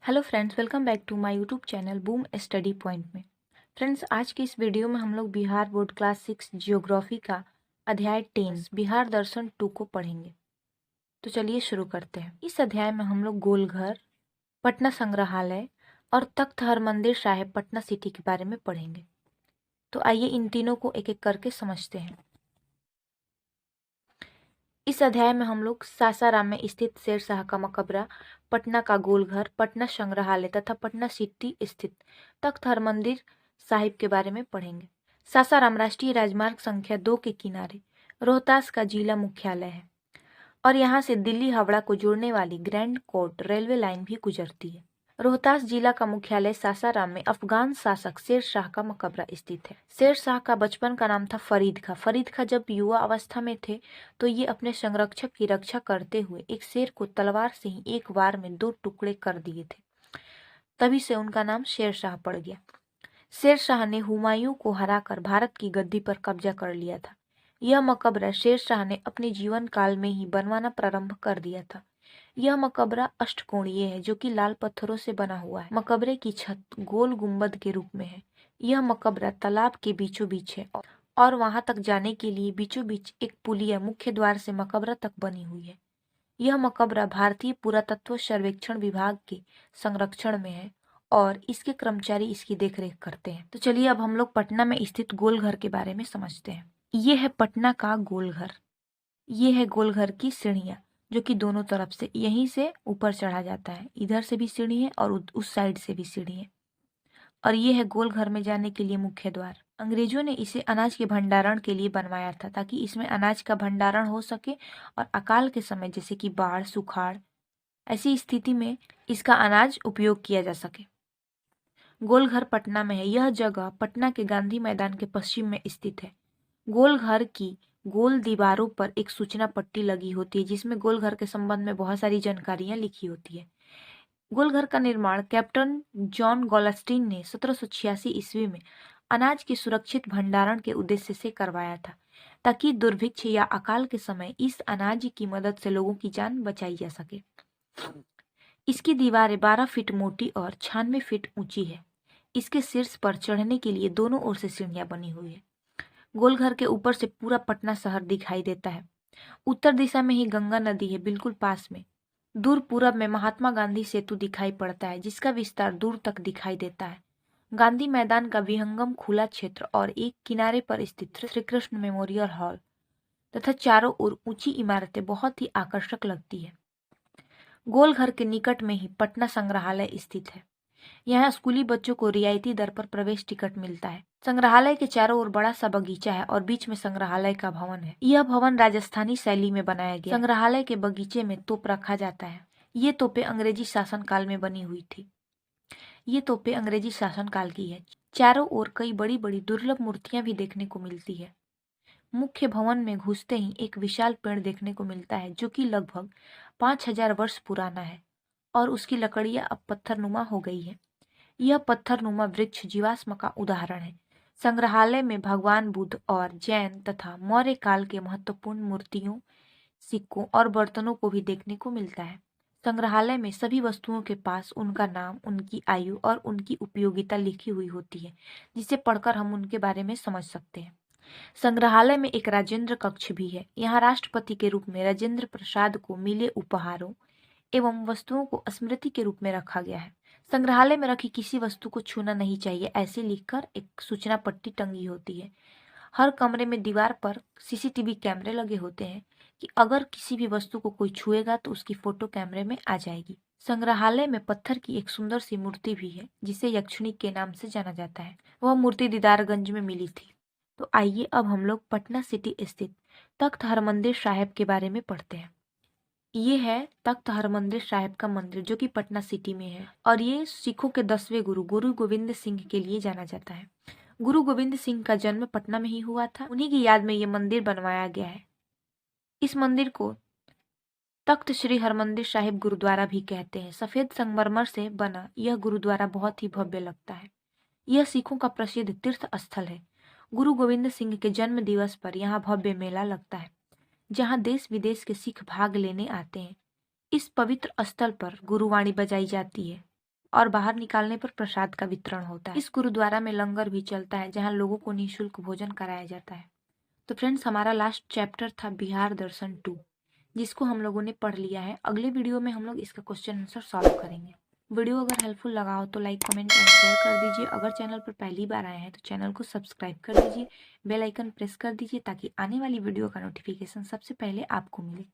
Hello friends, welcome back to my YouTube channel Boom Study Point में। Friends, आज के इस वीडियो में हम लोग बिहार बोर्ड क्लास 6 जियोग्राफी का अध्याय 10 बिहार दर्शन 2 को पढ़ेंगे। तो चलिए शुरू करते हैं। इस अध्याय में हम लोग गोलघर, पटना संग्रहालय और तख्त हरमंदिर साहिब पटना सिटी के बारे में पढ़ेंगे। तो आइए इन तीनों को एक एक करके समझते हैं। इस अध्याय में हम लोग सासाराम में स्थित शेरशाह का मकबरा, पटना का गोलघर, पटना संग्रहालय तथा पटना सिटी स्थित तख्त हरमंदिर साहिब के बारे में पढ़ेंगे। सासाराम राष्ट्रीय राजमार्ग संख्या 2 के किनारे रोहतास का जिला मुख्यालय है और यहाँ से दिल्ली हावड़ा को जोड़ने वाली ग्रैंड कोर्ट रेलवे लाइन भी गुजरती है। रोहतास जिला का मुख्यालय सासाराम में अफगान शासक शेर शाह का मकबरा स्थित है। शेर शाह का बचपन का नाम था फरीद खां। फरीद खां जब युवा अवस्था में थे तो ये अपने संरक्षक की रक्षा करते हुए एक शेर को तलवार से ही एक बार में 2 टुकड़े कर दिए थे। तभी से उनका नाम शेर शाह पड़ गया। शेर शाह ने हुमायूं को हराकर भारत की गद्दी पर कब्जा कर लिया था। यह मकबरा शेर शाह ने अपने जीवन काल में ही बनवाना प्रारंभ कर दिया था। यह मकबरा अष्टकोणीय है जो कि लाल पत्थरों से बना हुआ है। मकबरे की छत गोल गुंबद के रूप में है। यह मकबरा तालाब के बीचों बीच है और वहां तक जाने के लिए बीचों बीच एक पुलिया मुख्य द्वार से मकबरा तक बनी हुई है। यह मकबरा भारतीय पुरातत्व सर्वेक्षण विभाग के संरक्षण में है और इसके कर्मचारी इसकी देखरेख करते हैं। तो चलिए अब हम लोग पटना में स्थित गोलघर के बारे में समझते हैं। ये है पटना का गोलघर। ये है गोलघर की सीढ़ियाँ जो कि दोनों तरफ से यहीं से ऊपर चढ़ा जाता है। इधर से भी सीढ़ी है और उस साइड से भी सीढ़ी है। और ये है गोलघर में जाने के लिए मुख्य द्वार। अंग्रेजों ने इसे अनाज के भंडारण के लिए बनवाया था ताकि इसमें अनाज का भंडारण हो सके और अकाल के समय जैसे कि बाढ़, सुखाड़, ऐसी स्थिति में इसका अनाज उपयोग किया जा सके। गोलघर पटना में है। यह जगह पटना के गांधी मैदान के पश्चिम में स्थित है। गोलघर की गोल दीवारों पर एक सूचना पट्टी लगी होती है जिसमें गोलघर के संबंध में बहुत सारी जानकारियां लिखी होती है। गोलघर का निर्माण कैप्टन जॉन गोल्डस्टीन ने 1786 ईस्वी में अनाज के सुरक्षित भंडारण के उद्देश्य से करवाया था ताकि दुर्भिक्ष या अकाल के समय इस अनाज की मदद से लोगों की जान बचाई जा सके। इसकी दीवारें 12 फीट मोटी और 96 फीट ऊंची है। इसके शीर्ष पर चढ़ने के लिए दोनों ओर से सीढ़ियां बनी हुई है। गोलघर के ऊपर से पूरा पटना शहर दिखाई देता है। उत्तर दिशा में ही गंगा नदी है बिल्कुल पास में। दूर पूरब में महात्मा गांधी सेतु दिखाई पड़ता है जिसका विस्तार दूर तक दिखाई देता है। गांधी मैदान का विहंगम खुला क्षेत्र और एक किनारे पर स्थित श्री कृष्ण मेमोरियल हॉल तथा चारों ओर ऊंची इमारतें बहुत ही आकर्षक लगती है। गोलघर के निकट में ही पटना संग्रहालय स्थित है। यहाँ स्कूली बच्चों को रियायती दर पर प्रवेश टिकट मिलता है। संग्रहालय के चारों ओर बड़ा सा बगीचा है और बीच में संग्रहालय का भवन है। यह भवन राजस्थानी शैली में बनाया गया। संग्रहालय के बगीचे में तोप रखा जाता है। ये तोपें अंग्रेजी शासन काल में बनी हुई थी। ये तोपें अंग्रेजी शासन काल की है। चारों ओर कई बड़ी बड़ी दुर्लभ मूर्तियां भी देखने को मिलती है। मुख्य भवन में घुसते ही एक विशाल पेड़ देखने को मिलता है जो कि लगभग 5000 वर्ष पुराना है और उसकी लकड़ियां अब पत्थरनुमा हो गई है। यह पत्थरनुमा वृक्ष जीवाश्म का उदाहरण है। संग्रहालय में भगवान बुद्ध और जैन तथा मौर्य काल के महत्वपूर्ण मूर्तियों, सिक्कों और बर्तनों को भी देखने को मिलता है। संग्रहालय में सभी वस्तुओं के पास उनका नाम, उनकी आयु और उनकी उपयोगिता लिखी हुई होती है जिसे पढ़कर हम उनके बारे में समझ सकते हैं। संग्रहालय में एक राजेंद्र कक्ष भी है। यहाँ राष्ट्रपति के रूप में राजेंद्र प्रसाद को मिले उपहारों एवं वस्तुओं को स्मृति के रूप में रखा गया है। संग्रहालय में रखी किसी वस्तु को छूना नहीं चाहिए, ऐसे लिखकर एक सूचना पट्टी टंगी होती है। हर कमरे में दीवार पर सीसीटीवी कैमरे लगे होते हैं कि अगर किसी भी वस्तु को कोई छुएगा तो उसकी फोटो कैमरे में आ जाएगी। संग्रहालय में पत्थर की एक सुंदर सी मूर्ति भी है जिसे यक्षिणी के नाम से जाना जाता है। वह मूर्ति दीदारगंज में मिली थी। तो आइए अब हम लोग पटना सिटी स्थित तख्त हरमंदिर साहिब के बारे में पढ़ते हैं। ये है तख्त हरमंदिर साहिब का मंदिर जो कि पटना सिटी में है और ये सिखों के 10वें गुरु गुरु गोविंद सिंह के लिए जाना जाता है। गुरु गोविंद सिंह का जन्म पटना में ही हुआ था। उन्हीं की याद में ये मंदिर बनवाया गया है। इस मंदिर को तख्त श्री हरमंदिर साहिब गुरुद्वारा भी कहते हैं। सफेद संगमरमर से बना यह गुरुद्वारा बहुत ही भव्य लगता है। यह सिखों का प्रसिद्ध तीर्थ स्थल है। गुरु गोविंद सिंह के जन्म दिवस पर यहाँ भव्य मेला लगता है जहाँ देश विदेश के सिख भाग लेने आते हैं। इस पवित्र स्थल पर गुरुवाणी बजाई जाती है। और बाहर निकालने पर प्रसाद का वितरण होता है। इस गुरुद्वारा में लंगर भी चलता है जहाँ लोगों को निःशुल्क भोजन कराया जाता है। तो फ्रेंड्स, हमारा लास्ट चैप्टर था बिहार दर्शन 2, जिसको हम लोगों ने पढ़ लिया है। अगले वीडियो में हम लोग इसका क्वेश्चन आंसर सॉल्व करेंगे। वीडियो अगर हेल्पफुल लगा हो तो लाइक, कमेंट एंड शेयर कर दीजिए। अगर चैनल पर पहली बार आए हैं तो चैनल को सब्सक्राइब कर दीजिए, बेल आइकन प्रेस कर दीजिए ताकि आने वाली वीडियो का नोटिफिकेशन सबसे पहले आपको मिले।